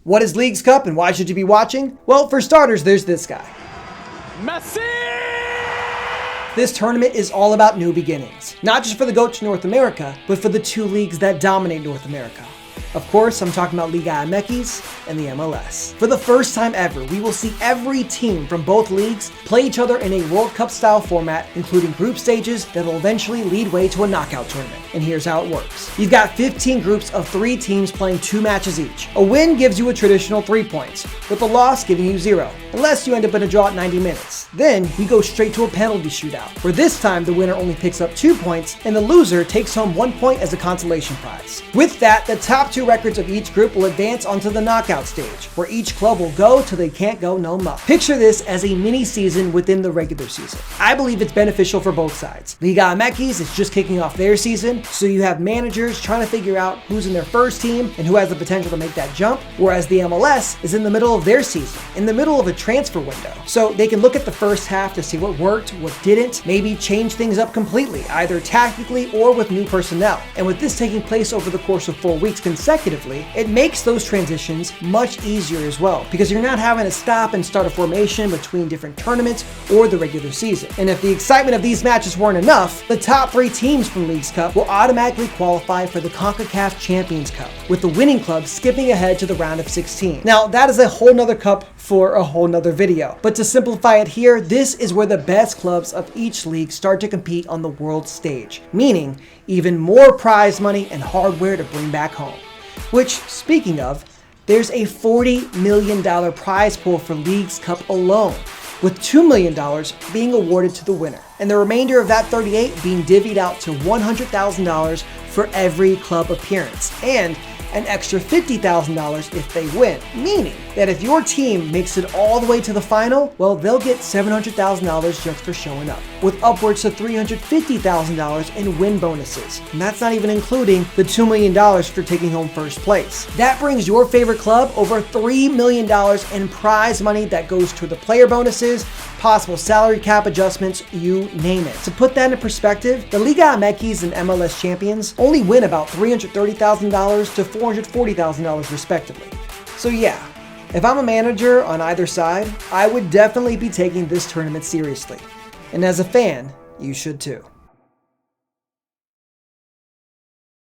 What is Leagues Cup and why should you be watching? Well, for starters, there's this guy. Messi! This tournament is all about new beginnings, not just for the GOAT to North America, but for the two leagues that dominate North America. Of course, I'm talking about Liga MX and the MLS. For the first time ever, we will see every team from both leagues play each other in a World Cup style format, including group stages that will eventually lead way to a knockout tournament. And here's how it works. You've got 15 groups of 3 teams playing 2 matches each. A win gives you a traditional 3 points, with a loss giving you 0, unless you end up in a draw at 90 minutes. Then we go straight to a penalty shootout, where this time the winner only picks up 2 points and the loser takes home 1 point as a consolation prize. With that, the top 2 records of each group will advance onto the knockout stage, where each club will go till they can't go no more. Picture this as a mini season within the regular season. I believe it's beneficial for both sides. Liga MX is just kicking off their season, so you have managers trying to figure out who's in their first team and who has the potential to make that jump, whereas the MLS is in the middle of their season, in the middle of a transfer window. So they can look at the first half to see what worked, what didn't, maybe change things up completely, either tactically or with new personnel. And with this taking place over the course of 4 weeks consecutively, it makes those transitions much easier as well, because you're not having to stop and start a formation between different tournaments or the regular season. And if the excitement of these matches weren't enough, the top 3 teams from Leagues Cup will automatically qualify for the CONCACAF Champions Cup, with the winning club skipping ahead to the round of 16. Now, that is a whole nother cup for a whole nother video, but to simplify it here, this is where the best clubs of each league start to compete on the world stage, meaning even more prize money and hardware to bring back home. Which, speaking of, there's a $40 million prize pool for Leagues Cup alone, with $2 million being awarded to the winner, and the remainder of that 38 being divvied out to $100,000 for every club appearance, and an extra $50,000 if they win, meaning that if your team makes it all the way to the final, well, they'll get $700,000 just for showing up, with upwards to $350,000 in win bonuses. And that's not even including the $2 million for taking home first place. That brings your favorite club over $3 million in prize money that goes to the player bonuses, possible salary cap adjustments, you name it. To put that in perspective, the Liga MX and MLS champions only win about $330,000 to $440,000 respectively. So yeah, if I'm a manager on either side, I would definitely be taking this tournament seriously. And as a fan, you should too.